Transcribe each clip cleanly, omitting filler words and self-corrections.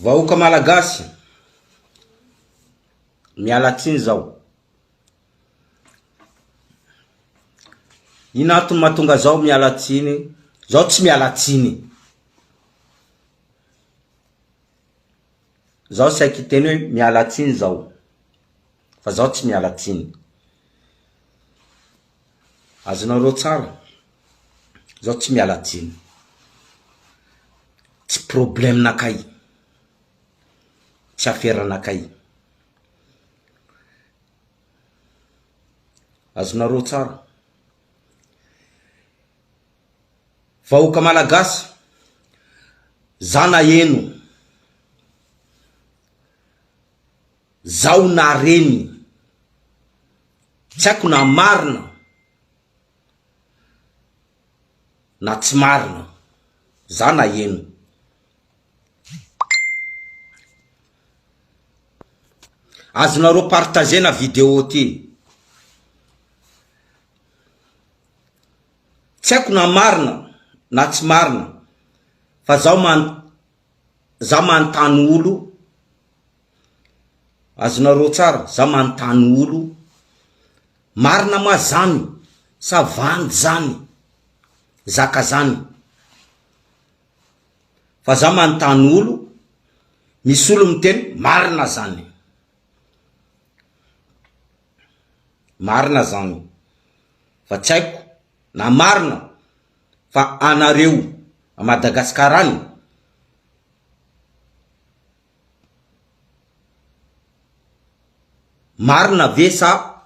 Vahoaka malagasy mialatsiny zao. Ino antony mahatonga zao mialatsiny? Zao tsy mialatsiny. Zao saiky teny hoe mialatsiny zao. Fa zao tsy mialatsiny. Azonareo tsara. Zao tsy mialatsiny. Tsy problème nakay. Tsy affaire nakay. Azonareo tsara. Vahoaka malagasy zana eno. Zao na reny. Tsy haiko na marina na tsy marina. Zana eno. Azonareo partager na vidéo ty. Tsy haiko na marina na tsy marina. Fa zaho manontany olo. Azonareo tsara, zaho manontany olo. Marina ma zany sa vandy zany? Zaka zany. Fa zaho manontany olo. Misy olo miteny marina zany. Marina zany. Fa tsy haiko na marina. Fa anareo a Madagaskarany marina ve sa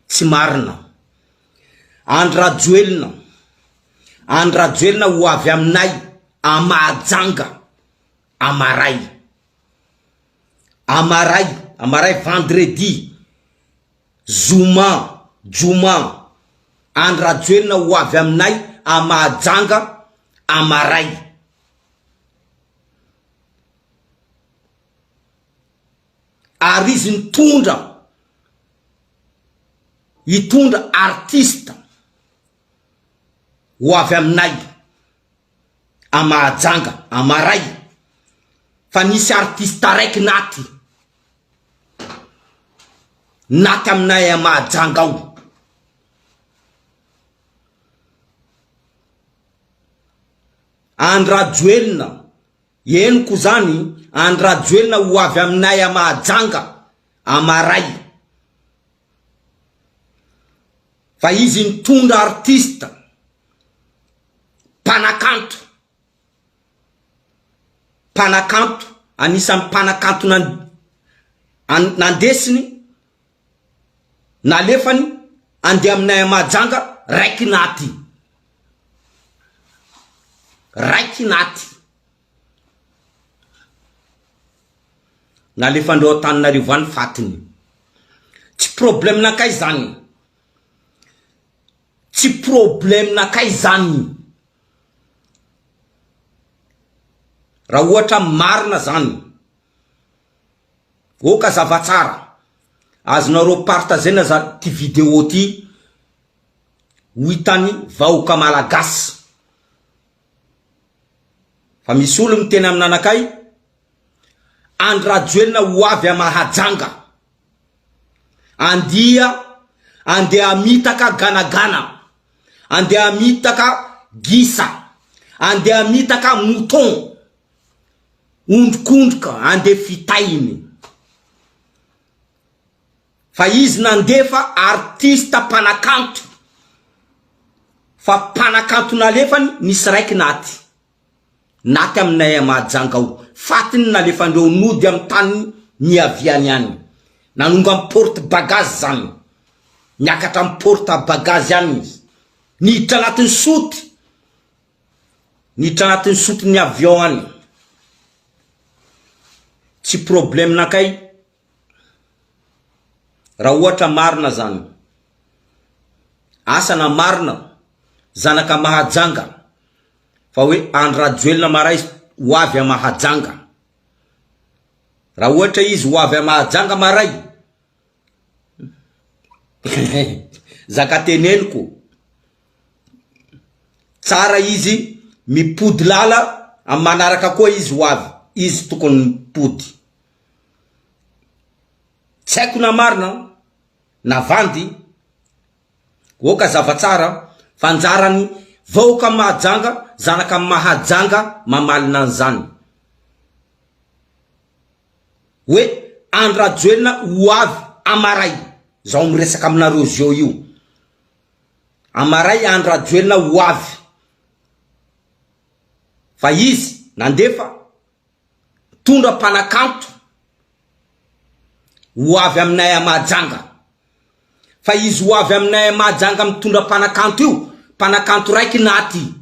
tsy marina? Andrajoelina. Andrajoelina ho avy aminay a Mahajanga amaray. Amaray vendredi. Juma. Andrajoelina ho avy aminay a Mahajanga amaray. Ary izy hitondra artista ho avy aminay a Mahajanga amaray. Fa nisy artista raiky naty aminay a Mahajanga ao. Andrajoelina. Henoko zany andrajoelina ho avy aminay a Mahajanga amaray. Fa izy nitondra artista mpanakanto. Anisan'ny mpanakanto nandesiny nalefany andeha aminay a Mahajanga raiky naty. Nalefandreo Antananarivo any fatiny. Tsy problème nakay zany. Tsy problème nakay zany. Raha ohatra marina zany. Oka zavatsara. Azonareo partagena za ty vidéo ty. Ho hitany vahoaka malagasy. Fa misy olo miteny aminanakay andrajoelina ho avy a Mahajanga. Andeha mitaka ganagana. Andeha mitaka gisa. Andeha mitaka mouton. Ondrikondroka andeha fitainy. Fa izy nandefa artista mpanakanto. Fa mpanakanto nalefany nisy raiky naty aminay a Mahajanga ao. Fatiny nalefandreo nody amin'ny tany niaviany any. Nanonga amin'ny porte bagage zany. Niakatra amin'ny porte bagage any izy. Niditra anatin'ny soty ny avion any. Tsy problème nakay. Raha ohatra marina zany. Asana marina. Zanaka Mahajanga. Fa hoe andrajoelina maray ho avy a Mahajanga. Raha ohatra izy ho avy a Mahajanga maray. Zaka teneniko. Tsara izy mipody lala amin'ny manaraka koa izy ho avy. izy tokony mipody. Tsy haiko na marina na vandy oka zavatsara fanjarany vahoaka mahajanga zanaka mahajanga mamalina an'izany hoe andrajoelina ho avy amaray zao miresaka aminareo zio io amaray andrajoelina ho avy fa izy nandefa tondra mpanakanto ho avy aminay amahajanga fa izy ho avy aminay amahajanga mitondra mpanakanto io mpanakanto raiky naty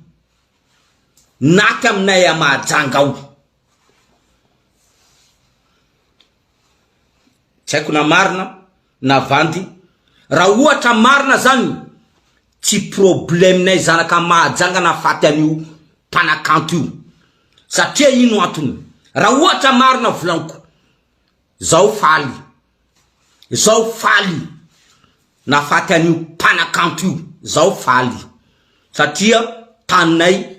aminay amahajanga ao. Tsy haiko na marina na vandy raha ohatra marina zany tsy problemenay zanaka mahajanga na faty an'io mpanakanto io satria ino antony raha ohatra marina volaniko zao faly na faty an'io mpanakanto io zao faly satria taninay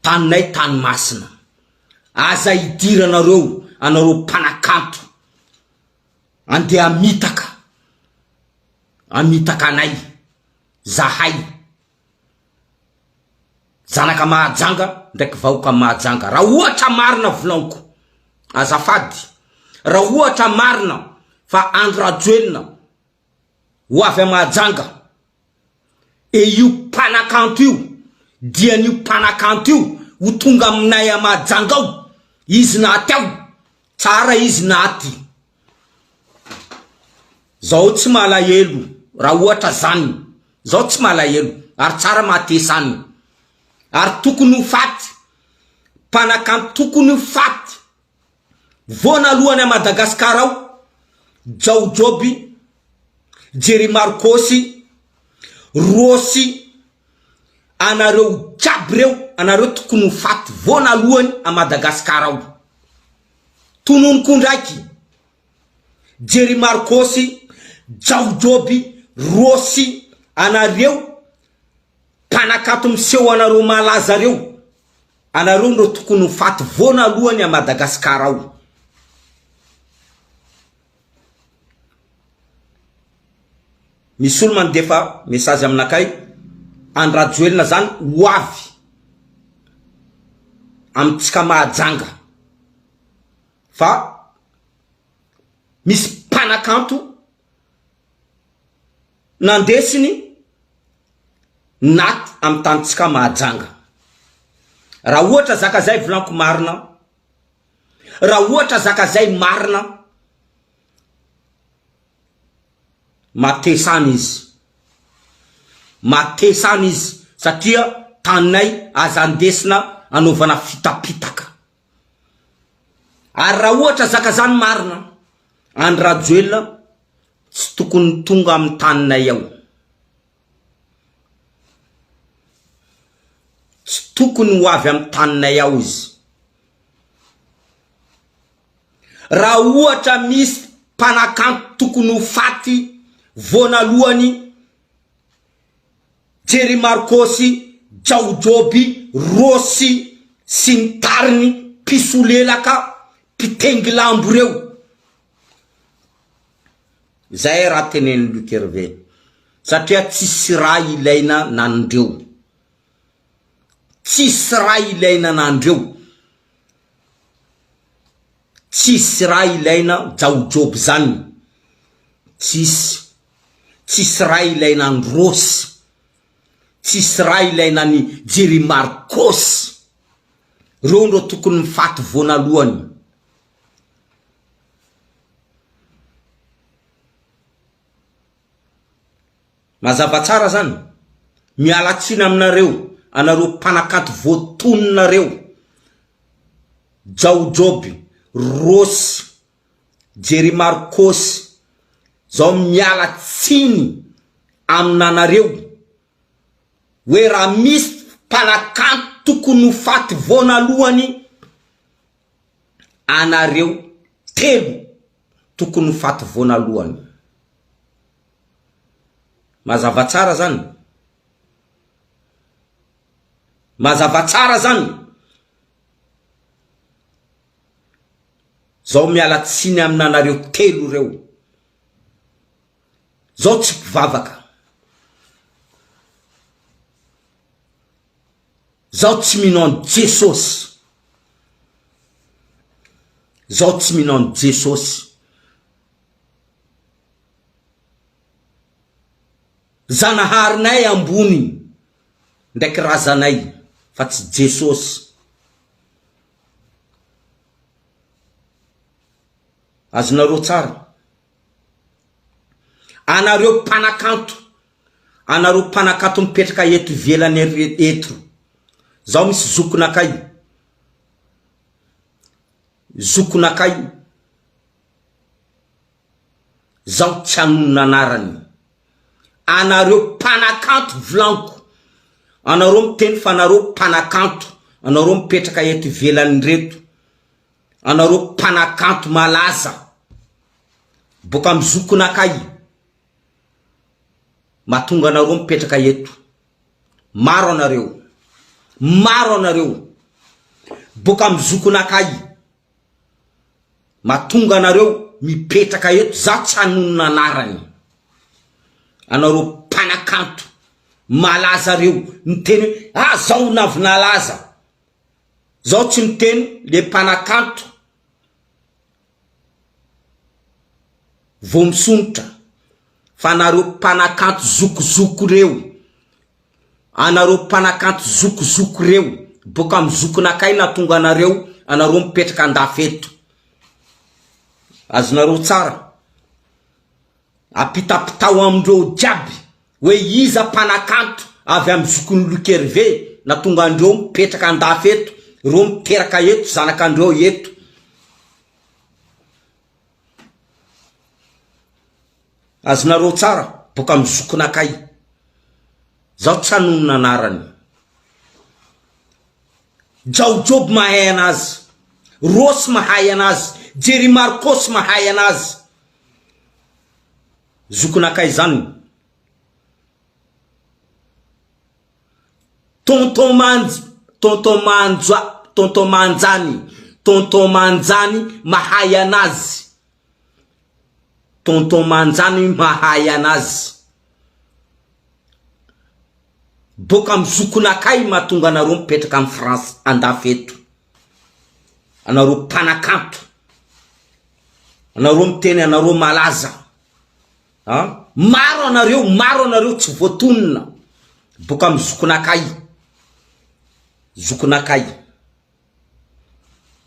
tany masina aza idiranareo anareo mpanakanto ande amitaka anay zahay zanaka mahajanga ndraiky vahoaka mahajanga raha ohatra marina volaniko azafady raha ohatra marina fa andrajoelina ho avy mahajanga io mpanakanto io dian'io mpanakanto io ho tonga aminay amahajanga ao izy naty ao tsara izy naty zao tsy malahelo raha ohatra zany zao tsy malahelo ary tsara matesany ary tokony ho faty mpanakanto tokony ho faty voanalohany a Madagasikara ao Jaojoby Jerry Marcosy Rosy anareo jiaby reo anareo tokony ho faty voanalohany a Madagasikara ao tononoko ndraiky Jerry Marcosy Jaojoby Rosy anareo mpanakanto miseho anareo malaza reo anareo ndo tokony ho faty voanalohany a Madagasikara ao. Misy olo mandefa message aminakay andrajoelina zany ho avy amitsika mahajanga fa misy mpanakanto nandesiny naty amy tanitsika mahajanga raha ohatra zaka zay volaniko marina raha ohatra zaka zay marina matesany izy satria taninay aza andesina anaovana fitapitaka ary raha ohatra zaka zany marina andrajoelina tsy tokony tonga amy taninay ao tsy tokony ho avy amy taninay ao izy raha ohatra misy mpanakanto tokony ho faty voanalohany Jerry Marcosy Jaojoby Rosy sy ny tariny pisolelaka pitengilambo reo zay raha teneny Luc Hervé satria tsisy raha ilaina nandreo tsisy raha ilaina nandreo tsisy raha ilaina Jaojoby zany tsisy raha ilaina ny Rosy tsisy raha ilaina ny Jerry Marcosy reo ndo tokony mifaty voanalohany mazava tsara zany miala tsiny aminareo anareo mpanakanto voatononareo Jaojoby Rosy Jerry Marcosy zao miala tsiny aminanareo hoe raha misy mpanakanto tokony ho faty voanalohany anareo telo tokony ho faty voanalohany mazava tsara zany mazava tsara zany zao miala tsiny aminanareo telo reo zao tsy mpivavaka zao tsy minano Jesosy zao tsy minano Jesosy zanaharinay ambony ndraiky razanay fa tsy Jesosy azonareo tsara anareo mpanakanto mipetraka eto ivelany eto zao misy zokonakay zao tsy anonona anarany anareo mpanakanto volanko anareo miteny fa anareo mpanakanto anareo mipetraka eto ivelany reto anareo mpanakanto malaza boka amin'ny zokonakay matonga anareo mipetraka eto maro anareo boka amin'ny zokonakay matonga anareo mipetraka eto za tsy anonona anarany anareo mpanakanto malaza reo miteny zao navinalaza zao tsy miteny le mpanakanto vomisonitra fa anareo mpanakanto zokozoko reo anareo mpanakanto zokozoko reo boka amin'ny zokonakay natonga anareo mipetraka andafeto azonareo tsara apitapitao amindreo jiaby hoe iza mpanakanto avy amin'ny zokony Lokerve natonga andreo mipetraka andafeto reo miteraka eto zanakandreo eto azonareo tsara boka amin'ny zokonakay zao tsy anonona anarany Jaojoby mahay anazy Rosy mahay anazy Jerry Marcos mahay anazy zokonakay zany tonton Manjany mahay anazy tonton Manjany mahay anazy boka amin'ny zokonakay matonga anareo mipetraka amin'ny France andafeto anareo mpanakanto anareo miteny anareo malaza maro anareo tsy voatonona boka amin'ny zokonakay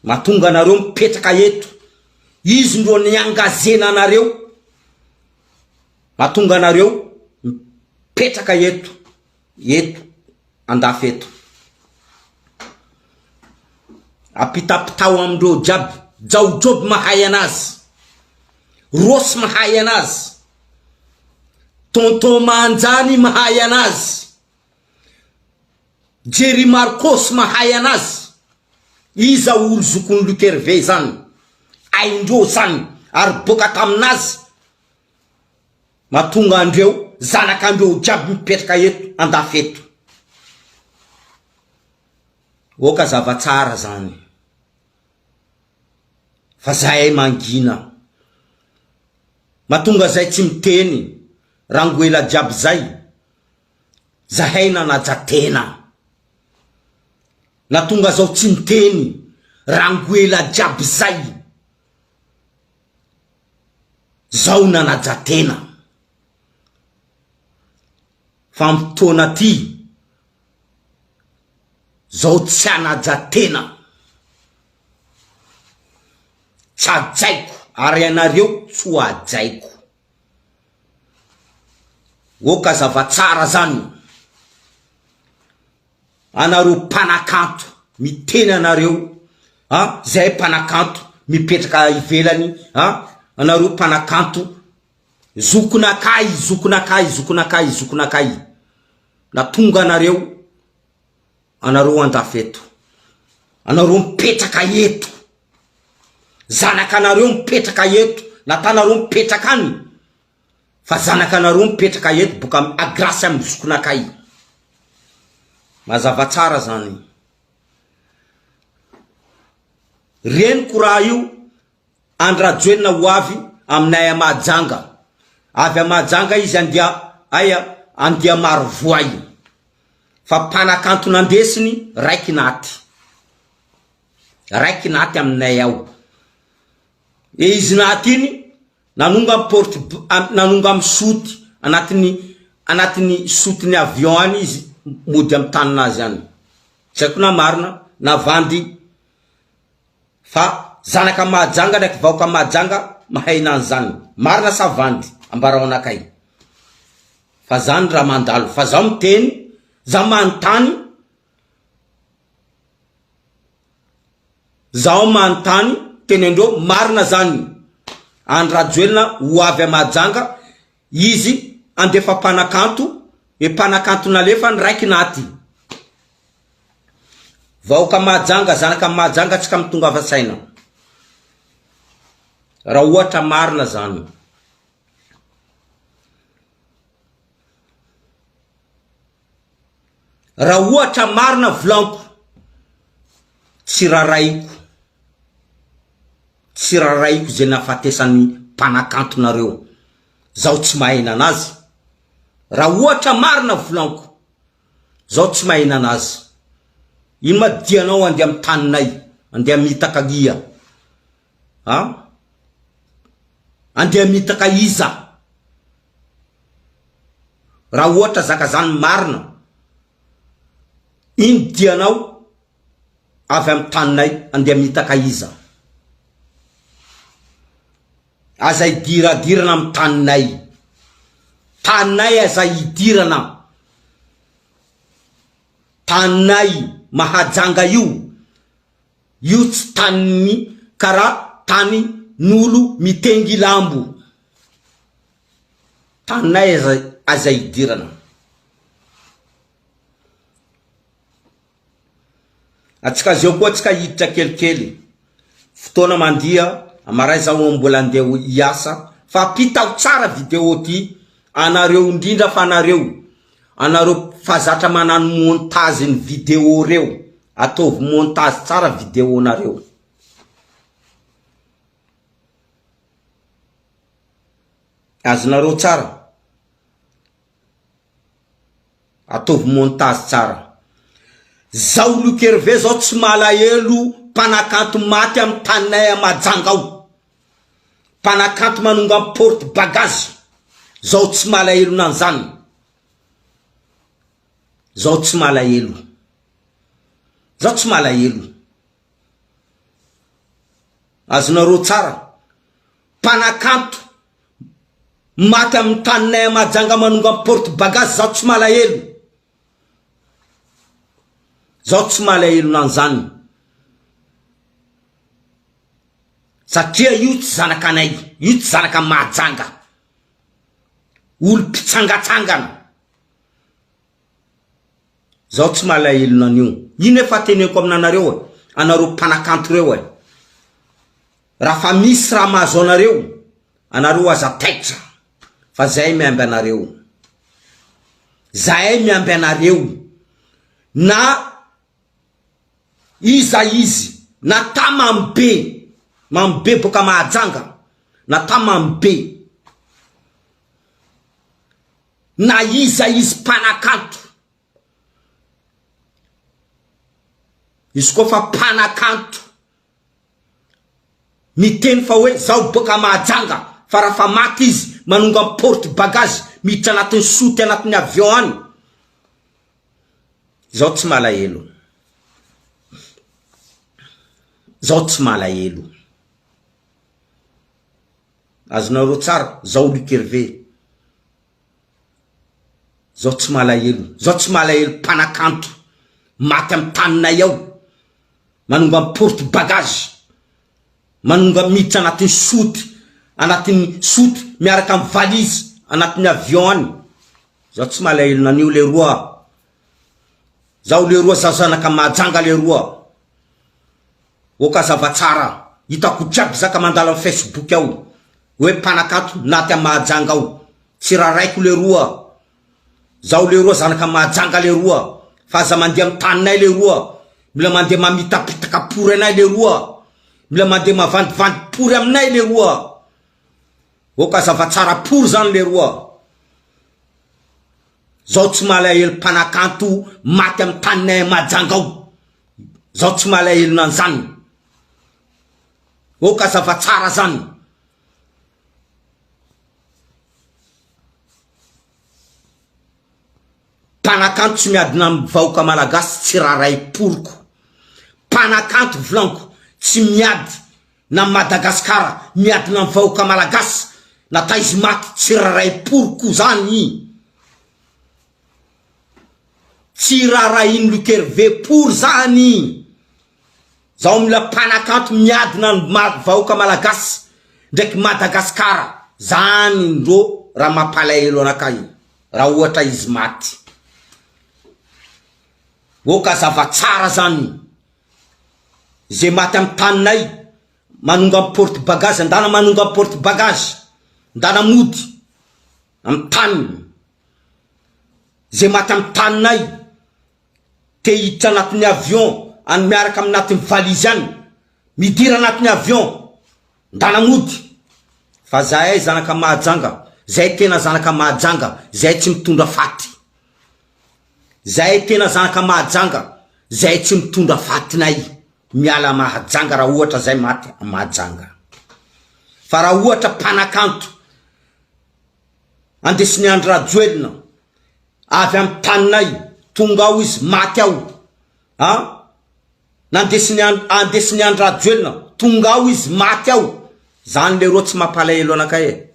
matonga anareo mipetraka eto izy ndro niangazena anareo matonga anareo mipetraka eto andafeto apitapitao amindreo jiaby Jaojoby mahay anazy Rosy mahay anazy tonton Manjany mahay anazy Jerry Marcos mahay anazy iza olo zokony Lokerve zany aindreo zany ary boka taminazy matonga andreo zanakandreo jiaby mipetraka eto andafeto oka zavatsara zany fa zahay mangina matonga zay tsy miteny rangoela jiaby zay zahay nanajatena natonga zao tsy miteny rangoela jiaby zay zao nanajatena fa mitona ty zao tsy anajatena tsy ajaiko ary anareo tsy ajaiko oka zavatsara zany anareo mpanakanto miteny anareo zay mpanakanto mipetraka ivelany anareo mpanakanto zokonakay natonga anareo andafeto anareo mipetraka eto zanakanareo mipetraka eto natanareo mipetraka any fa zanakanareo mipetraka eto boka agrasy amin'ny zokonakay mazava tsara zany reniko raha io Andrajoelina ho avy aminay Mahajanga. Avy Mahajanga izy andia Marovoay. Fa mpanakanto nandesiny raiky naty. Raiky naty aminay ao. Izy naty iny nanonga porte nanonga misoty anatiny sotiny avion any izy mody am taninazy any. Tsaiko na marina na vandy fa zanaka Mahajanga ndraiky vahoaka Mahajanga mahay nanzany. Marina sa vandy ambarao anakay. Fa zany raha mandalo. Fa zaho miteny, zaho manontany, zaho manontany tenendreo marina zany. Andrajoelina ho avy Mahajanga izy andefa mpanakanto, mpanakanto nalefa ny raiky naty. Vahoaka Mahajanga, zanaka Mahajanga tsika mitonga avasaina. Raha ohatra marina zany. Raha ohatra marina volanko, tsy raraiko. Tsy raraiko zay nafatesany mpanakantonareo. Zaho tsy mahena anazy. Raha ohatra marina volanko, zaho tsy mahena anazy. Ino ma dianao andeha amin'ny taninay, andeha mitaka ia? Andeha mitaka iza? Raha ohatra zaka zany marina, ino dianao avy amin'ny taninay andeha mitaka iza? Aza idiradirana amin'ny taninay. Taninay aza idirana. Taninay Mahajanga io tsy tany kara tany nolo mitengy lambo. Taninay aza idirana. Atsika zao koa tsika hiditra kelikely. Fotoana mandia amaray zaho mbola andeha hiasa. Fa pitao tsara video ty. Anareo indrindra fa anareo fazatra manano montage ny video reo. Ataovy montage tsara video nareo. Azonareo tsara. Ataovy montage tsara. Zao Lukerve zao tsy malahelo mpanakanto maty amin'ny taninay Mahajanga ao. Mpanakanto manonga porte bagage. Zao tsy malahelo nanzany. Zao tsy malahelo. Zao tsy malahelo. Azonareo tsara. Mpanakanto maty amin'ny taninay Mahajanga manonga porte bagage. Zao tsy malahelo. Zao tsy malahelo nanzany. Satria io tsy zanakanay. Io tsy zanaka Mahajanga. Olo mpitsangatsangana. Zao tsy malahelo nanio. Ino efa teneko aminanareo anareo mpanakanto reo raha fa misy raha mahazo anareo, anareo aza taitra. Fa zay miamby anareo. Zay miamby anareo. Na izy na ta mambe boka Mahajanga, na ta mambe. Na izy mpanakanto. Izy koa fa mpanakanto miteny fa hoe zao boka Mahajanga, fa raha fa maty izy manonga porte bagage miditra anatiny soty anatiny avion any, zao tsy malahelo. Zao tsy malahelo. Azonareo tsara. Zao Lukerve zao tsy malahelo. Zao tsy malahelo mpanakanto maty amin'ny taninay ao manonga porte bagage, manonga miditra anatiny soty miaraka amin'ny valise anatiny avion any. Zao tsy malahelo nanio le roa. Zao le roa zanaka Mahajanga le roa. Oka zavatsara hitako jiaby zaka mandala amin'ny Facebook ao hoe mpanakanto naty amin'ny Mahajanga ao. Tsy raraiko le roa. Zao le roa zanaka Mahajanga le roa. Fa aza mandeha amin'ny taninay le roa. Mila mandeha mamitapitaka pory anay le roa. mila mandeha mavandivandy pory aminay le roa. O ka zava tsara pory zany le roa. Zao tsy malahelo mpanakanto maty amin'ny taninay Mahajanga ao. Zao tsy malahelo nan'izany. O ka zava tsara zany. Mpanakanto tsy miadina amin'ny vahoaka malagasy tsy raray poriko. Mpanakanto volanko tsy miady na Madagasikara miadina amin'ny vahoaka malagasy nata izy maty tsy raray poriko zany. Tsy rarainy Lukerve pour zany. Zao mila mpanakanto miadina amin'ny vahoaka malagasy ndraiky Madagasikara zany ndro raha mampalahelo anakay raha ohatra izy maty. O ka zava tsara zany. Ze maty amin'ny taninay manonga amin'ny porte bagage, andana manonga amin'ny porte bagage, andana mody amin'ny tany. Ze maty amin'ny taninay te hiditra anatin'ny avion any miaraka aminatin'ny valizy any, midira anatin'ny avion, andana mody. Fa zahay zanaka Mahajanga, zahay tena zanaka Mahajanga, zahay tsy mitondra faty. Zahay tena zanaka Mahajanga, zahay tsy mitondra fatinay. Miala Mahajanga raha ohatra zay maty Mahajanga. Fa raha ohatra mpanakanto andesiny Andry Rajoelina avy amin'ny taninay tonga ao izy maty ao. Andesiny Andry Rajoelina tonga ao izy maty ao. Zany le roa tsy mampalahelo anakay.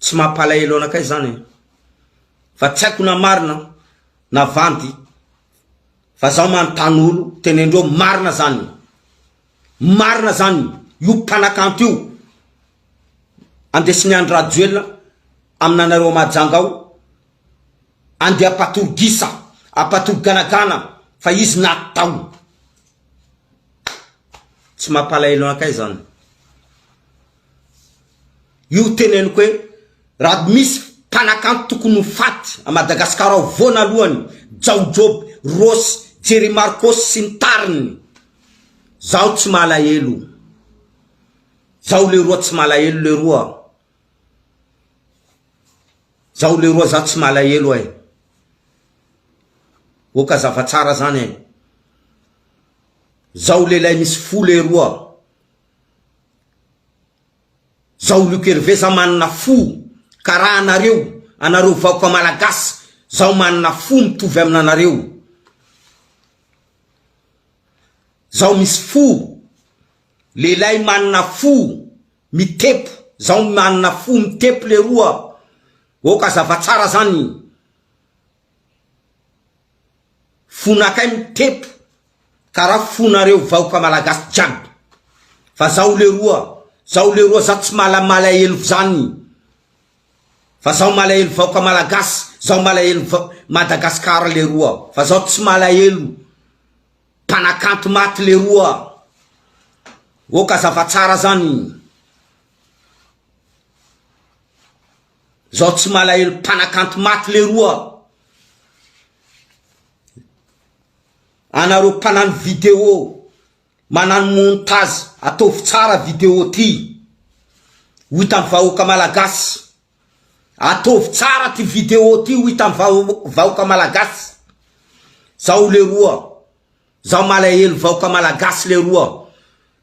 Tsy mampalahelo anakay zany. Fa tsy haiko na marina na vandy. Fa zaho manontany olo tenendreo marina zany. Marina zany. Io mpanakanto io andesiny Andry Rajoelina aminanareo Mahajanga ao andeha apatorogisa, apatoroganagana fa izy natao. Tsy mampalahelo anakay zany. Io teneniko hoe raha misy mpanakanto tokony ho faty a Madagasikara ao voanalohany Jao Job, Rosy, Jerry Marcos sy ny tariny. Zaho tsy malahelo. Zaho le roa tsy malahelo le roa. Zaho le roa zaho tsy malahelo ay. O ka zava tsara zany ay. Zaho lehilahy misy fo le roa. Zaho Lukerve zaho manana fo karaha anareo vahoaka malagasy. Zaho manana fo mitovy aminanareo. Zaho misy fo. Lehilahy manana fo mitepo. Zaho manana fo mitepo le roa. O ka zava tsara zany. Fonakay mitepo karaha fonareo vahoaka malagasy jiaby. Fa zaho le roa zaho tsy malahelo zany. Fa zaho malahelo vahoaka malagasy, zaho malahelo Madagasikara le roa. Fa zaho tsy malahelo mpanakanto maty le roa. O ka zava tsara zany. Zaho tsy malahelo mpanakanto maty le roa. Anareo mpanano vidéo, manano montage, ataovy tsara vidéo ty. Hita amin'ny vahoaka malagasy. Ataovy tsara ty vidéo ty hita amin'ny vahoaka malagasy. Zaho le roa. Zaho malahelo vahoaka malagasy le roa.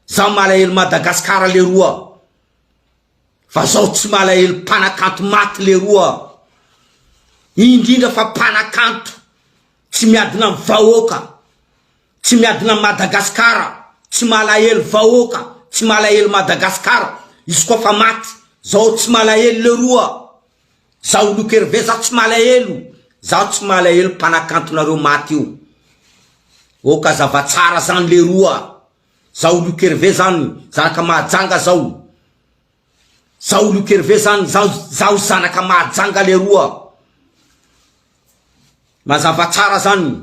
Zaho malahelo Madagasikara le roa. Fa zaho tsy malahelo mpanakanto maty le roa. Indrindra fa mpanakanto tsy miadina amin'ny vahoaka, tsy miadina Madagasikara, tsy malahelo vahoaka, tsy malahelo Madagasikara. Izy koa fa maty, zaho tsy malahelo le roa. Zaho Lukerve zaho tsy malahelo. Zaho tsy malahelo mpanakantonareo maty io. O ka zava tsara zany le roa. Zaho Lukerve zany zanaka Mahajanga zao. Zaho Lukerve zany zaho zanaka Mahajanga le roa. Mazava tsara zany.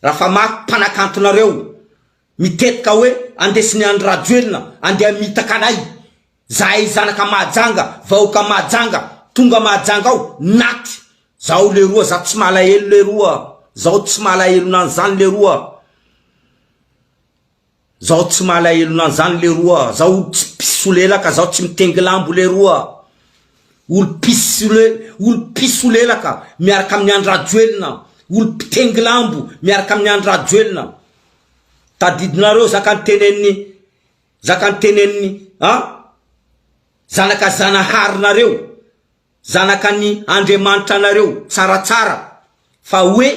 Rafa maty mpanakantonareo mitetika hoe andesiny Andry Rajoelina andeha mitaka anay. Zahay zanaka Mahajanga, vahoaka Mahajanga, tonga Mahajanga ao naty. Zaho le roa zaho tsy malahelo le roa. Zaho tsy malahelo nan'izany le roa. zao tsy malahelo nanzany le roa, zao tsy pisolelaka, zao tsy mitengilambo le roa. Olo pisolelaka miaraka amin'ny andrajoelina, olo pitengilambo miaraka amin'ny andrajoelina. Tadidinareo zakany teneniny zanaka zanaharinareo, zanaka ny Andriamanitra nareo tsaratsara, fa hoe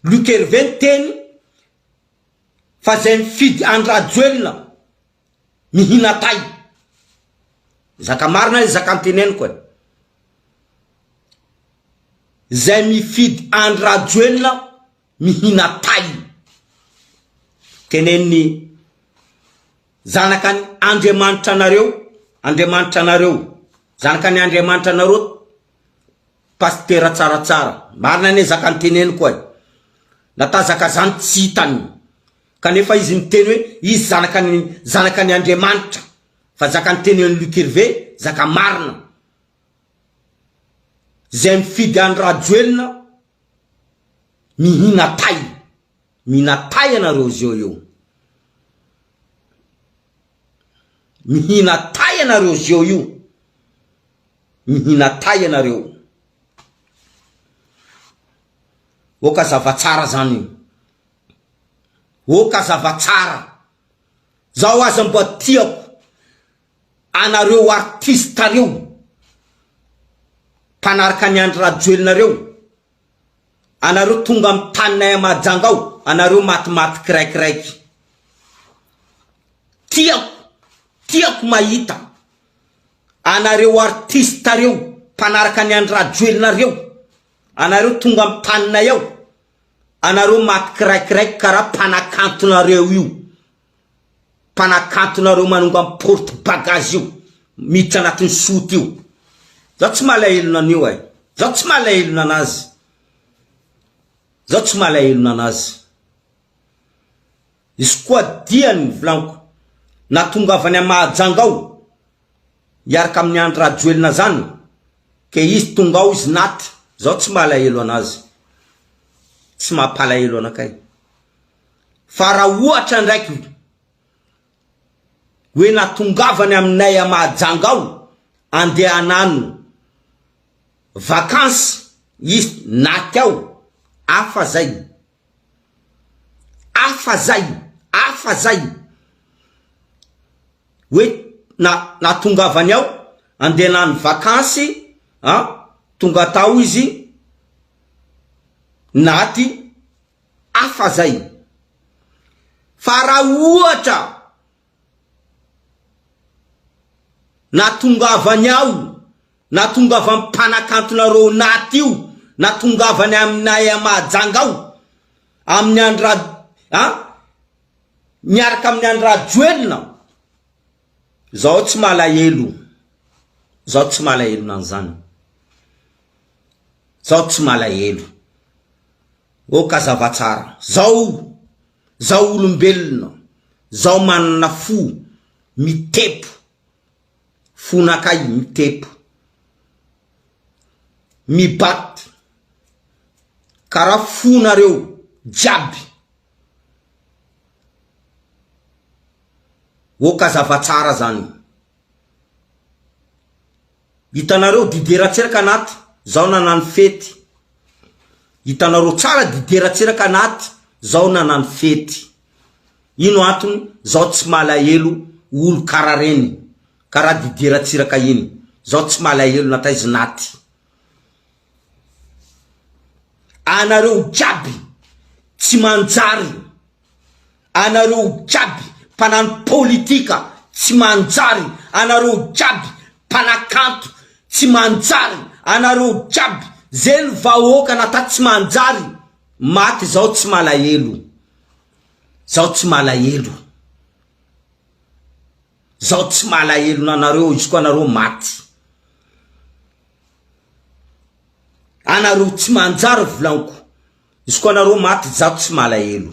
Luc Hervé teny fa zay mifidy andrajoelina mihina tay. Zaka marina izy zaka teneniko e. Zay mifidy andrajoelina mihina tay. Teneniny zanaka ny Andriamanitra nareo, zanaka ny Andriamanitra nareo pastera tsaratsara. Marina ne zaka teneniko e. Nata zaka zany tsy hitany, kanefa izy miteny hoe izy zanaka ny Andriamanitra, fa zaka tenen'ny Luc Hervé zaka marina. Zay mifidy andrajoelina mihina tay anareo zio io. Mihina tay anareo zio io. Mihina tay anareo. Oka zavatsara zany. Oka zavatsara. Zao aza mba tiako anareo artista reo, panaraka ny andrajoelinareo, anareo tonga amin'ny taninay Mahajanga ao, anareo matimaty kiraikiraiky. Tiako mahita anareo artista reo, panaraka ny andrajoelinareo, anareo tonga amin'ny taninay ao, anareo maty kiraikiraiky karaha mpanakantonareo io. Panakantonareo manonga amin'ny porte bagage io, miditra anatin'ny soty io. Zao tsy malahelo nanio e. Zao tsy malahelo nanazy. Zao tsy malahelo nanazy. Izy koa diany volaniko, natongavany a Mahajanga ao, iaraka amin'ny andrajoelina zany, ke izy tonga ao izy naty. Zao tsy malahelo anazy. Tsy mampalahelo anakay. Fa raha ohatra ndraiky hoe natongavany aminay a Mahajanga ao, andeha anano vakansi, izy naty ao, afa zay. Hoe natongavany ao, andeha anano vakansi, tonga tao izy naty, afa zay. Fa raha ohatra natongavany ao, natongavany mpanakantonareo naty io, natongavany aminay a Mahajanga ao, amin'ny miaraka amin'ny andrajoelina, zao tsy malahelo. Zao tsy malahelo nanzany. Zao tsy malahelo. Oka zavatsara. Zao olombelona, zao manana fo, mitepo. Fonakay mitepo. Mibaty. Karaha fonareo jiaby. Oka zavatsara zany. Hitanareo dideratsiraka anaty, zao nanano fety. Hitanareo tsara dideratsiraka anaty, zao nanano fety. Ino antony? Zao tsy malahelo olo karaha reny, karaha dideratsiraka iny. Zao tsy malahelo nata izy naty. Anareo jiaby tsy manjary. Anareo jiaby mpanano politika tsy manjary. Anareo jiaby mpanakanto tsy manjary. Anareo jiaby zeny vahoaka nata tsy manjary. Maty zao tsy malahelo. Zao tsy malahelo. Zao tsy malahelo nanareo, izy koa anareo maty. Anareo tsy manjary volaniko, izy koa anareo maty, zao tsy malahelo.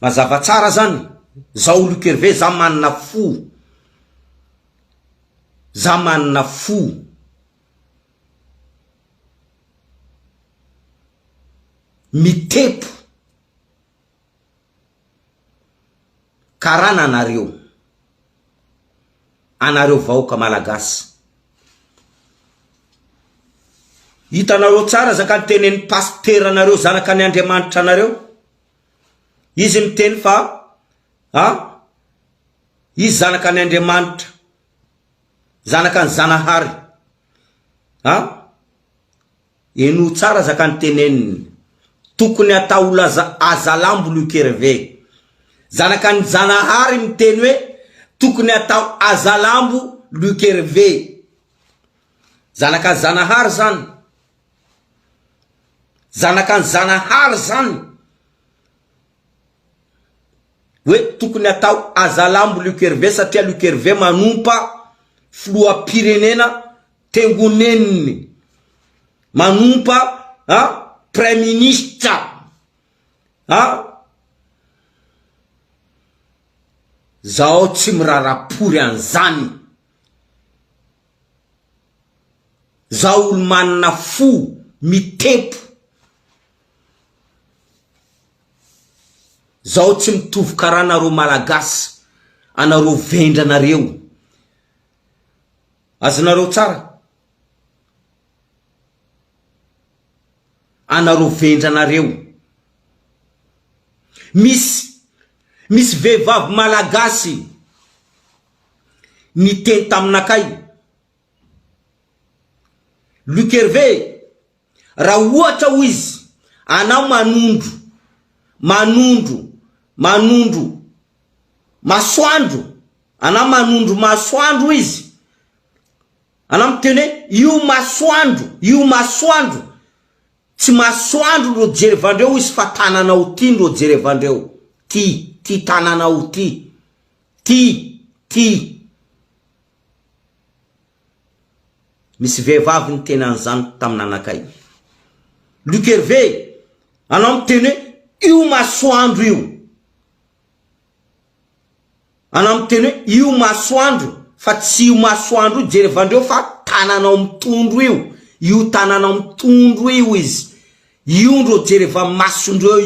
Mazava tsara zany. Zao Luc Hervé, za manana fo. Za manana fo. mitepo karana anareo vahoaka malagasy. Hitanareo tsara zakany tenen'ny pasteur anareo zanaka ny Andriamanitra anareo. Izy miteny fa izy zanaka ny Andriamanitra, zanaka ny Zanahary. Eno tsara zakany teneniny tokony atao azalambo lukerve. Zanaka ny Zanahary miteny hoe tokony atao azalambo lukerve. Zanaka ny Zanahary zany, zanaka ny Zanahary zany hoe tokony atao azalambo lukerve satria lukerve manompa filoham-pirenena tengoneniny, manompa prime ministre zao tsy mirarapory an'izany. Zao olo manana fo mitepo, zao tsy mitovy karaha anareo malagasy, anareo vendranareo. Azonareo tsara, anareo vendranareo. Misy vehivavy malagasy niteny taminakay, lukerve, raha ohatra ho izy anao manondro masoandro, anao manondro masoandro izy, anao miteny io masoandro tsy masoandro ro jerevandreo izy fa tananao ty ro jerevandreo. Ty tananao ty misy vehivavy ny tena an'izany taminanakay. Lukerve, anao miteny io masoandro io, anao miteny io masoandro fa tsy io masoandro io jerevandreo fa tananao mitondro io tananao mitondro io izy, io ndro jereva masondreo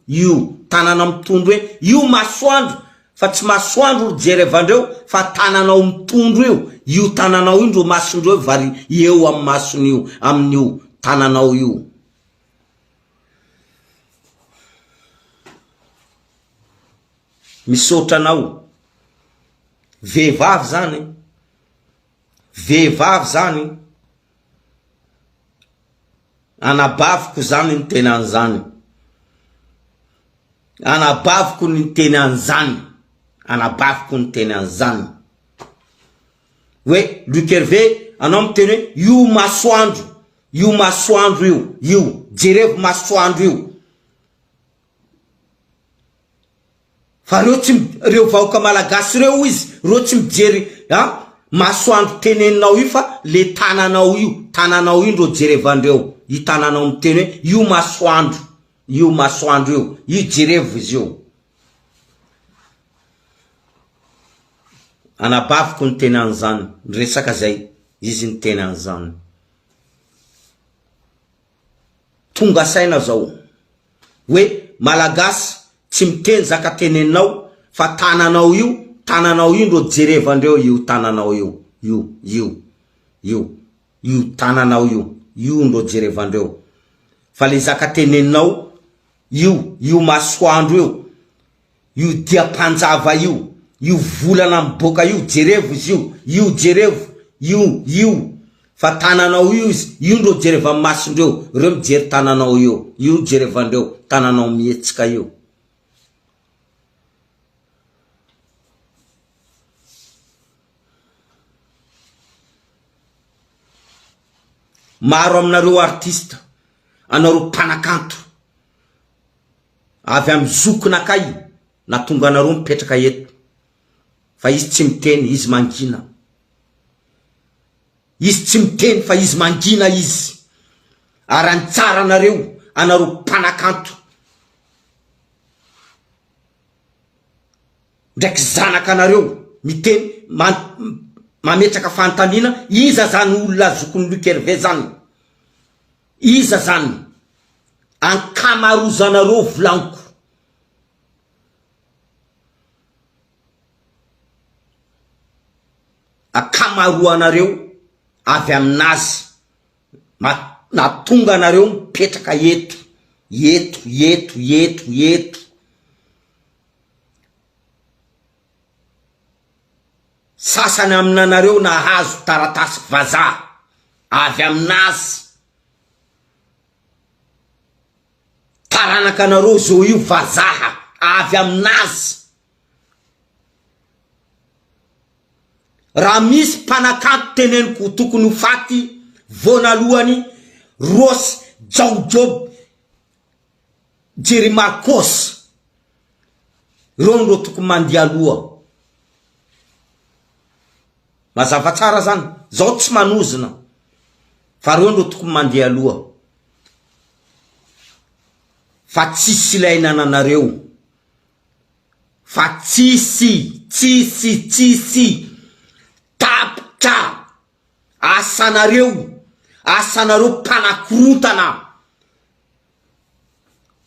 io tananao mitondro io masoandro fa tsy masoandro jerevandreo fa tananao mitondro io tananao io ndro masondreo vary eo amin'ny masony io, amin'io tananao io. Misotra anao vehivavy zany anabaviko zany ny tena an'izany, anabaviko ny teny an'izany hoe lukerve, anao miteny io masoandro io jerevo masoandro io. Fa reo vahoaka malagasy reo izy, reo tsy mijery masoandro teneninao io fa le tananao io ndro jerevandreo. I tananao miteny io masoandro io jerevo izy io. Anabaviko ny tena an'izany, resaka zay izy ny tena an'izany. Tonga saina zao hoe malagasy tsy miteny zaka teneninao fa tananao io ndro jerevandreo. Io tananao io tananao io ndro jerevandreo. Fa le zaka teneninao io masoandro io dia-panjava io volana miboaka io jerevo izy io jerevo io fa tananao io izy, io ndro jereva masondreo, reo mijery tananao io jerevandreo, tananao mietsika io. Maro aminareo artiste, anareo mpanakanto avy amin'ny zokinakay na tonga anareo mipetraka eto, fa izy tsy miteny, izy mangina. Izy tsy miteny fa izy mangina izy. Arantsara anareo mpanakanto ndraiky zanaka anareo miteny mametraka fantanina, iza zany olona zokony lukerve zany, iza zany ankamarozanareo volaniko. Akamaroanareo avy aminazy natonga anareo mipetraka eto. Sasany aminanareo nahazo taratasy vazaha avy aminazy. Taranakanareo zao io vazaha avy aminazy. Raha misy mpanakanto teneniko tokony ho faty vonalohany Rosy Jaojob Jerry Marcos, reo tokony mandeha aloha. Mazava tsara zany, zao tsy manozina fa reo tokony mandeha aloha. Fa tsisy ilaina anareo, fa tsisy tapitra asanareo mpanakorotana.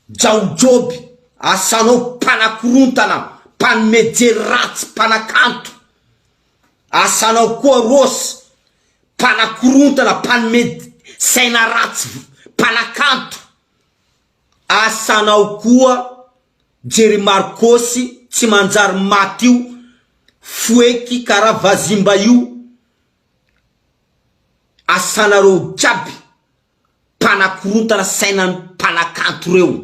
Jaojoby asanao mpanakorotana, mpanomejery ratsy mpanakanto. Asanao koa Rosy mpanakorotana, mpanome saina ratsy mpanakanto. Asanao koa Jerry Marcos tsy manjary maty io, foeky kara vazimba io. Asanareo jiaby mpanakorotana saina mpanakanto reo.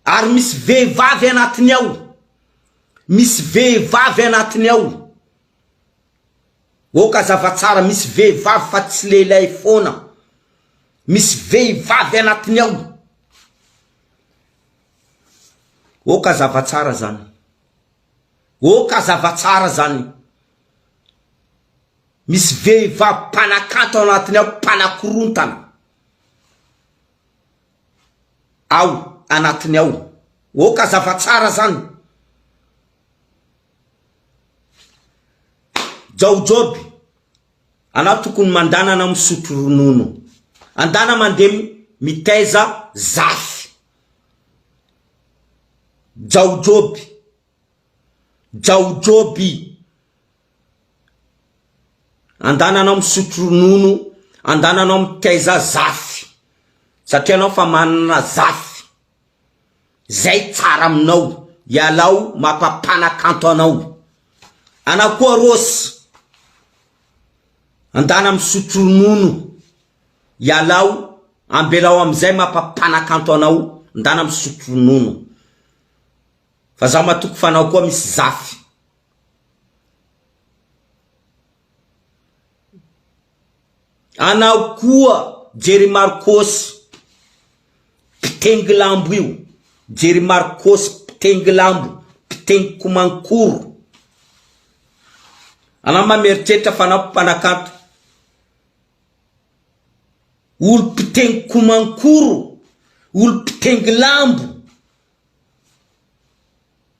Ary misy vehivavy anatiny ao, misy vehivavy anatiny ao. Oka zavatsara, misy vehivavy fa tsy lehilahy foana. Misy vehivavy anatiny ao. Oka zavatsara zany. Oka zavatsara zany. Misy vehivavy mpanakanto anatiny ao, mpanakorotana ao anatiny ao. Oka zavatsara zany. Jaojoby, ana tokony mandanana misotro ronono. Andana mandeha mitaiza zafy. Jaojoby, andana anao misotro ronono, andana anao mitaiza zafy. Satria anao fa manana zafy. Zay tsara aminao, ialao mampapanakanto anao. Ana koa Rosy, andana misotro ronono, ialao ambelao amizay mampapanakanto anao, andana misotro ronono. Fa za matoko fanao koa misy zafy. Anao koa Jerry Marcos pitengy lambo io. Jerry Marcos pitengy lambo, pitengy komankoro. Anao mameritretra fanao mpanakanto. Olo pitengy komankoro, olo pitengy lambo,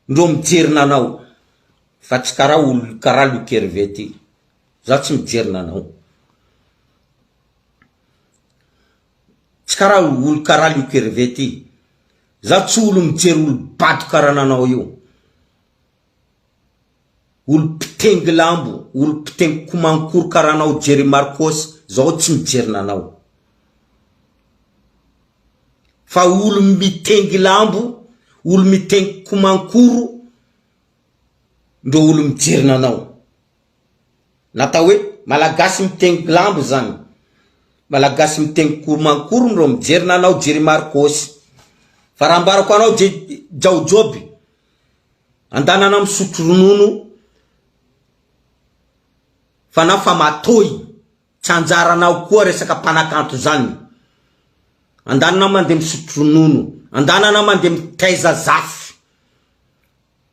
ndro mijerina anao. Fa tsy kara olo kara lukervety. Za tsy mijerina anao. Tsy kara olo kara lukervety. Za tsy olo mijery olo bado kara nanao io. Olo pitengy lambo, olo pitengy komankoro kara anao Jerry Marcos, zao tsy mijerina anao. Fa olo mitengy lambo, olo mitengy komankoro, ndro olo mijerina anao. Nata hoe malagasy mitengy lambo zany. Malagasy mitengy komankoro ndro mijerina anao Jerry Marcos. Fa raha ambarako anao Jaojoby, andana anao misotro ronono, fa anao fa matoy. Tsy anjaranao koa resaka mpanakanto zany. Andana anao mandeha misotro ronono, andana anao mandeha mitaiza zafy.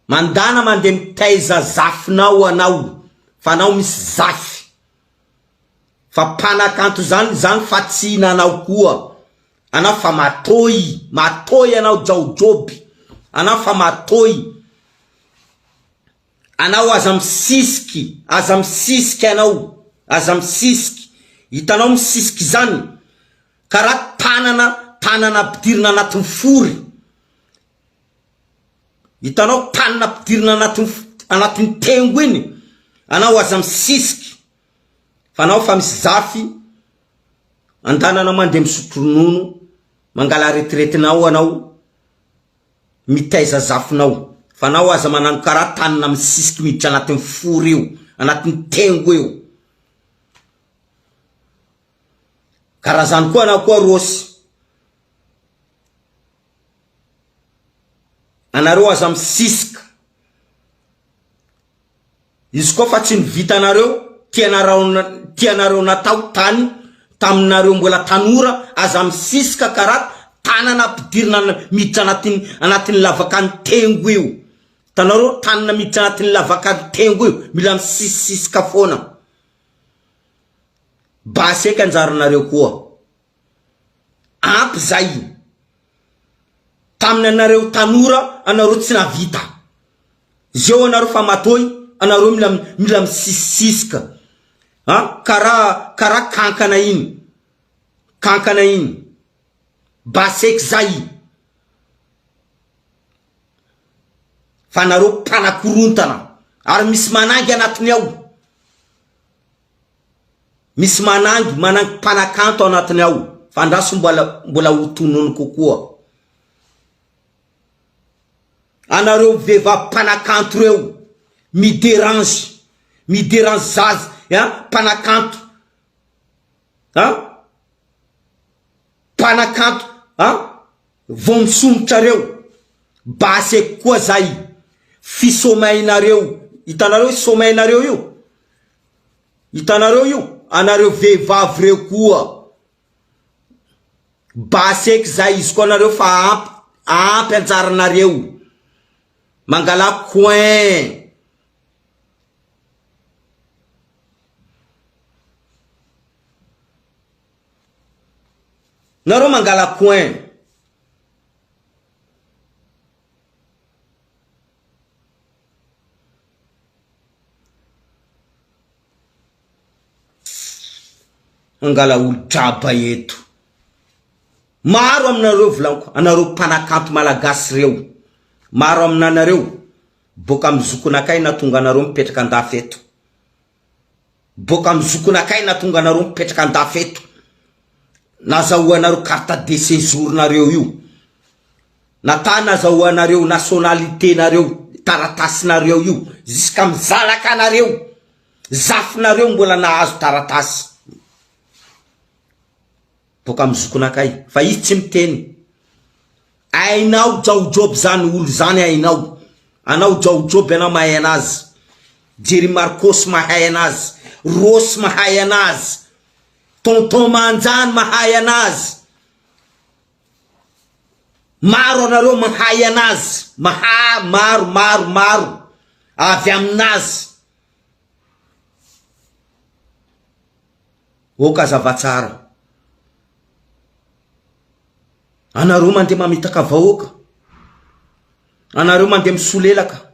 Mandana mandeha mitaiza zafinao anao, fa anao misy zafy. Fa mpanakanto zany fa tsy hinanao koa. Anao fa matoy anao Jaojoby. Anao fa matoy. Anao aza misisiky anao. Aza misisiky. Hitanao misisiky zany. Kara tanana ampidirina anatin'ny fory. Hitanao tanana ampidirina anatin'ny tengo iny, anao aza misisiky. Fa anao fa misy zafy, andanana mandeha misotro ronono, mangala retretinao anao, mitaiza zafinao. Fa anao aza manano karaha tanana misisiky miditra anatin'ny fory io, anatin'ny tengo io. Karazany koa anao koa rosy. Anareo aza misisika. Izy koa fa tsy nivita anareo, tianareo natao tany, taminareo mbola tanora, aza misisika karaha tanana ampidirina miditra anatin'ny lavakan'ny tengo io. Tanareo tanana miditra anatin'ny lavakan'ny tengo io, mila misisika foana. Baseka anjaranareo koa. Ampy zay. Tamina anareo tanora, anareo tsy navita. Zeo anareo fa matoy, anareo mila misisika. Kara kankana iny. Kankana iny. Baseka zay. Fa anareo panakorontana. Ary misy manangy anatiny ao. Misy manangy panakanto anatiny ao. Fandraso mbola utununu kokoa. Anareo vehivavy panakanto reo, miderange zazy, panakanto. Panakanto, vao misombotra reo. Baseka koa zay. Fisomainareo. Hitanareo somainareo io? Hitanareo io? Anareo vehivavy reo koa. Baseka zay, izy koa anareo fa ampy anjaranareo. Mangala coin. Nareo mangala coin. Mangala ultraba eto. Maro aminareo volanko, anareo panakanto malagasy reo. Maro aminareo boka mizokonakay na tonga anareo mipetraka andafy eto. Boka mizokonakay na tonga anareo mipetraka andafy eto. Nazahoanareo carte de séjour nareo io. Nata nazahoanareo nationalité nareo, taratasy nareo io. Jusqu'à mizalaka nareo. Zafy nareo mbola nahazo taratasy. Boka mizokonakay. Fa izy tsy miteny. Ainao jaojob zany olo zany ainao. Anao jaojob anao mahay anazy. Jerry Marcos mahay anazy. Ross mahay anazy. Tonton Manjany mahay anazy. Maro anareo mahay anazy. Maro. Avy aminazy. Oka zavatsara. Anareo mandeha mamitaka vahoaka. Anareo mandeha misolelaka.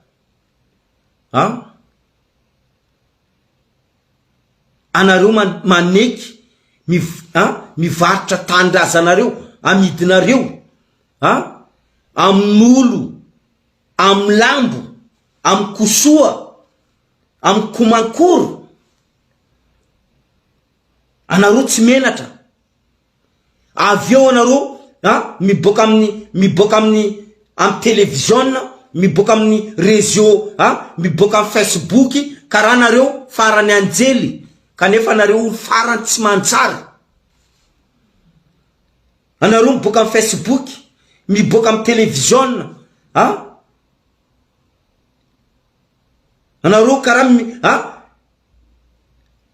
Anareo maneky mivaritra tandrazanareo, amidinareo, amin'olo, amin'ny lambo, amin'ny kosoa, amin'ny komankoro. Anareo tsy menatra. Aveo anareo miboka amin'ny télévision, miboka amin'ny réseau, miboka amin'ny Facebook, karaha nareo farany anjely. Kanefa nareo farany tsy mantsara. Anareo miboka amin'ny Facebook, miboka amin'ny télévision, anareo karaha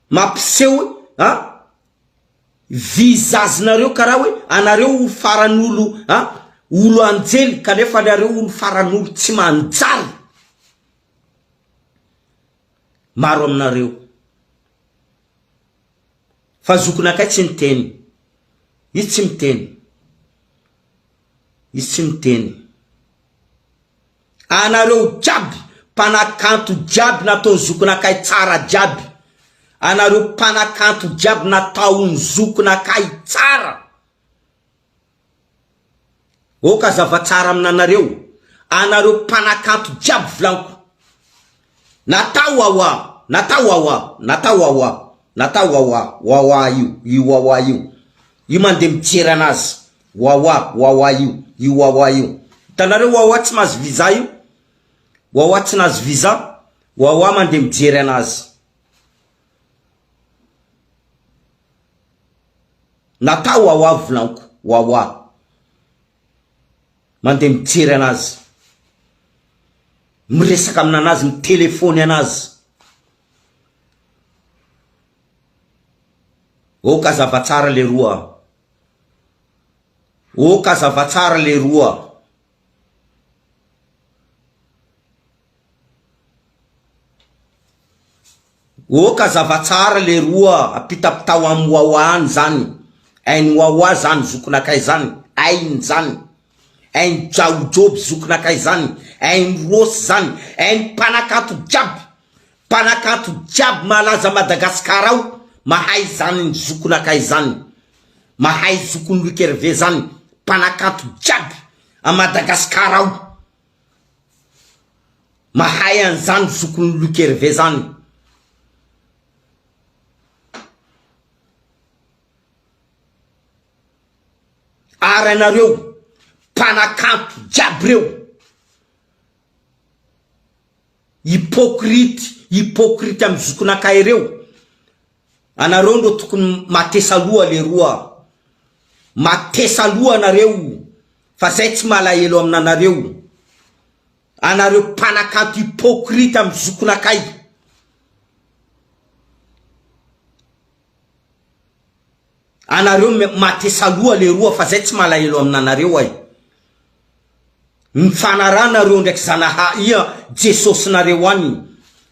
mampiseho vizazinareo karaha hoe anareo faran'olo olo anjely, kanefa anareo olo faran'olo tsy manjary. Maro aminareo. Fa zokonakay tsy miteny. Izy tsy miteny. Anareo jiaby, panakanto jiaby natao zokonakay tsara jiaby. Anareo panakanto jiaby natao zokonakay tsara. Oka zavatsara aminanareo, anareo mpanakanto jiaby volaniko. Natao awa, natao awa, natao awa, natao awa, wawa io wawa io. Io mandeha mijery anazy. Wawa io wawa io. Hitanareo wawa tsy mahazo visa io. Wawa tsy nahazo visa, wawa mandeha mijery anazy. Natao wawa volaniko, wawa. Mandeha mijery anazy. Miresaka aminanazy, mitelefony anazy. Oka zavatsara le roa. Oka zavatsara le roa. Oka zavatsara le roa. Apitapitao amin'ny wawa any zany. Ainy wawa zany zokonakay zany. Ainy zany. Ainy jaojoby zokonakay zany. Ainy rosy zany. Ainy mpanakanto jiaby. Mpanakanto jiaby malaza Madagasikara ao. Mahay zany ny zokonakay zany. Mahay zokony Luc Hervé zany. Mpanakanto jiaby a Madagasikara ao. Mahay an'izany zokony Luc Hervé zany. Aranareo mpanakanto jiaby reo. Hypocrite amin'ny zokonakay reo. Anareo ndo tokony matesa loha le roa. Matesa loha anareo. Fa zay tsy malahelo aminanareo. Anareo mpanakanto hypocrite amin'ny zokonakay. Anareo matesa loha le roa fa zay tsy malahelo aminanareo ay. Mifanarahanareo ndraiky Zanaha Jesosinareo any.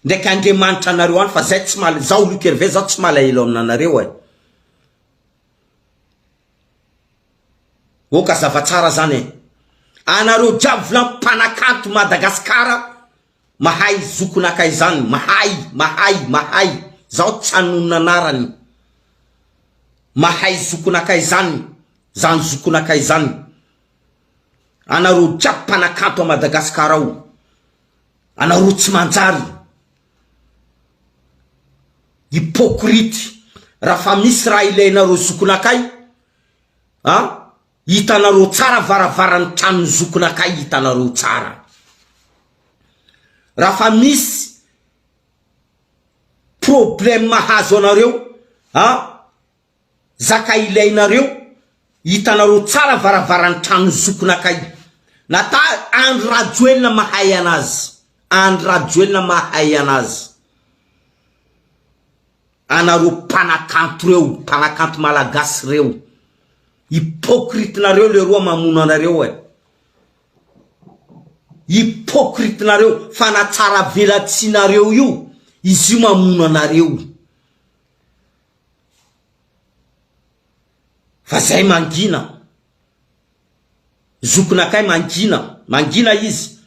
Ndraiky Andriamanitra nareo any fa zay tsy malahelo. Zao Luc Hervé zao tsy malahelo aminanareo ay. Oka zavatsara zany ay. Anareo jiaby volaniko mpanakanto Madagasikara. Mahay zokonakay zany. Mahay. Zao tsy hanonona anarany. Mahay zokonakay zany. Zany zokonakay zany. Anareo jiaby mpanakanto a Madagasikara ao. Anareo tsy manjary. Hypocrite. Rafa misy raha ilainareo zokonakay, hitanareo tsara varavarany trano zokonakay, hitanareo tsara. Rafa misy problème mahazo anareo, zaka ilainareo, hitanareo tsara varavarany trano zokonakay. Nata Andry Rajoelina mahay anazy. Andry Rajoelina mahay anazy. Anareo mpanakanto reo, mpanakanto malagasy reo. Hypocrite nareo le roa mamono anareo ay. Hypocrite nareo, fanatsara velatsinareo io, izy io mamono anareo. Fa zay mangina. Zokonakay mangina izy.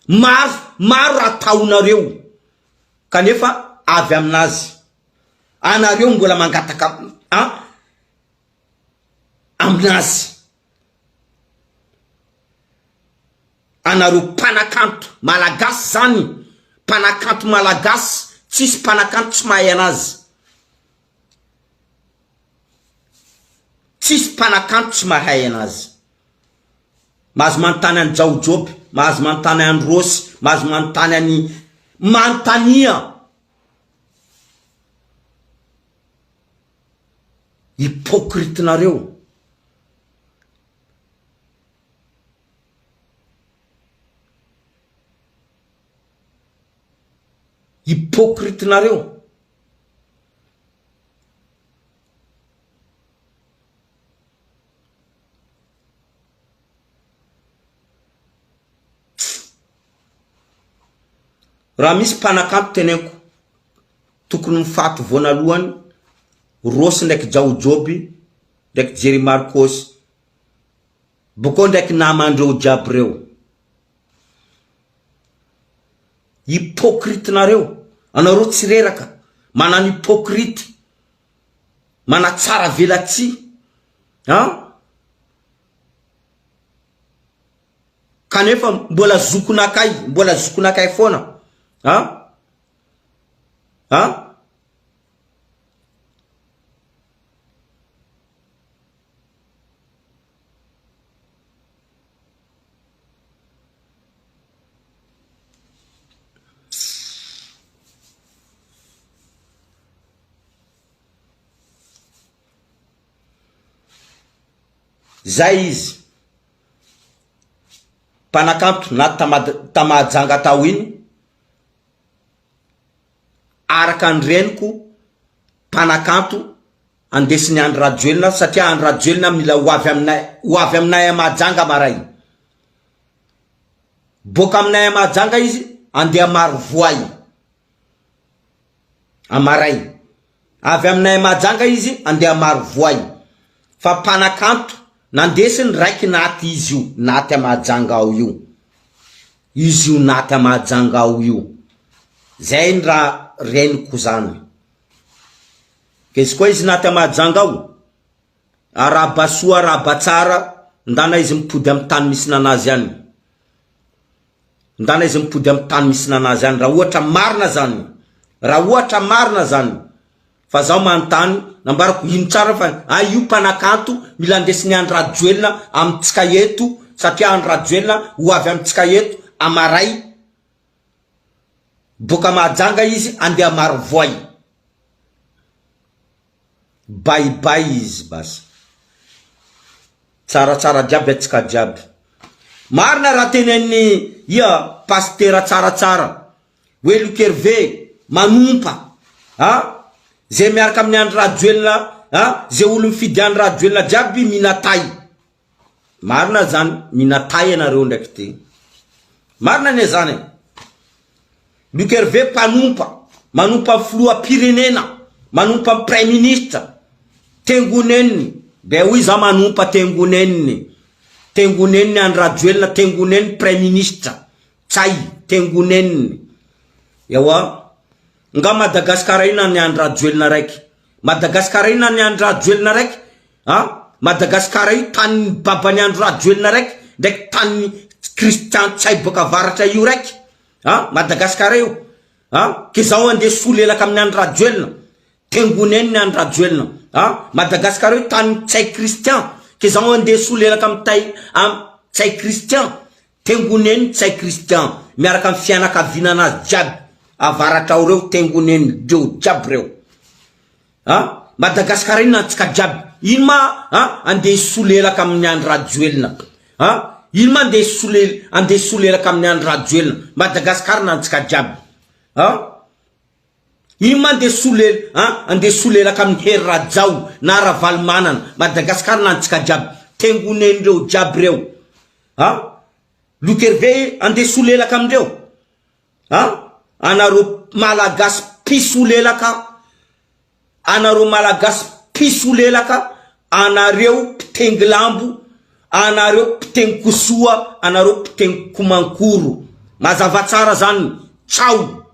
Maro ataonareo. Kanefa avy aminazy. Anareo mbola mangataka aminazy. Anareo mpanakanto malagasy zany. Mpanakanto malagasy. Tsisy mpanakanto tsy mahay anazy. Tsisy mpanakanto tsy mahay anazy. Mahazo manontany any Jaojoby, mahazo manontany any Rosy, mahazo manontany any Mantania. Hypocrite nareo. Hypocrite nareo. Raha misy mpanakanto tenenko tokony mifato voanalohany Rosy ndraiky Jaojoby ndraiky Jerry Marcos boko ndraiky namandreo jiaby reo. Hypocrite nareo. Anareo tsy reraka. Manano hypocrite. Manatsara velatsi. kanefa mbola zokonakay foana. Zay izy mpanakanto na tamajanga tao iny araka ny reniko mpanakanto andesiny andro rajoelina satria andro rajoelina mila hoavy aminay amajanga maray. Boka aminay amajanga izy andeha maro voay amaray. Avy aminay amajanga izy andeha maro voay. Fa mpanakanto nandesiny raiky naty izy io, naty amajanga ao io. Izy io naty amajanga ao io. Zay ny raha reniko zany. Kesy koa izy naty amajanga ao, araba soa araba tsara, ndana izy mipody amin'ny tany misy nanazy any. Ndana izy mipody amin'ny tany misy nanazy any. Raha ohatra marina zany. Raha ohatra marina zany. Fa zaho manontany nambarako ino tsara fa io mpanakanto mila andesiny andro rajoelina amitsika eto satria andro rajoelina ho avy amitsika eto amaray. Boka majanga izy andeha maro voay. Bye izy basi. Tsara jiaby atsika jiaby. Marina raha tenen'ny pastera tsara. Hoe Lukerve manompa. Zay miaraka amin'ny andro rajoelina, zay olo mifidy andro rajoelina jiaby minatay. Marina zany, minatay anareo ndraiky ty. Marina ne zany. Lukerve manompa filoham-pirenena, manompa prime ministre, tengoneniny. Be hoy za manompa tengoneniny. Tengoneniny andro rajoelina, tengoneniny prime ministre. Tsay, tengoneniny. Yawa. Nga Madagasikara ina ny andro rajoelina raiky. Madagasikara ina ny andro rajoelina raiky. Madagasikara io tany babany andro rajoelina raiky. Ndraiky tany Christian tsay boka avaratra io raiky. Madagasikara io. Ke zaho andeha solelaka amin'ny andro rajoelina. Tengoneny ny andro rajoelina. Madagasikara io tany tsay Christian. Ke zaho andeha solelaka amin'ny tsay Christian. Tengoneny tsay Christian. Miaraka amin'ny fianakaviana anazy jiaby. Avaratra reo tengoneny reo jiaby reo. Madagasikara ino antsika jiaby. Ino ma andeha solelaka amin'ny andro rajoelina. Ino ma andeha solelaka amin'ny andro rajoelina. Madagasikara nantsika jiaby. Ino ma andeha solelaka amin'ny hery rajao na ravalomanana. Madagasikara nantsika jiaby. Tengoneny reo jiaby reo. Lukerve andeha solelaka amindreo. Anareo malagasy pisolelaka. Anareo malagasy pisolelaka. Anareo pitenglambo. Anareo pitengkosoa. Anareo pitengkomankoro. Mazava tsara zany. Ciao.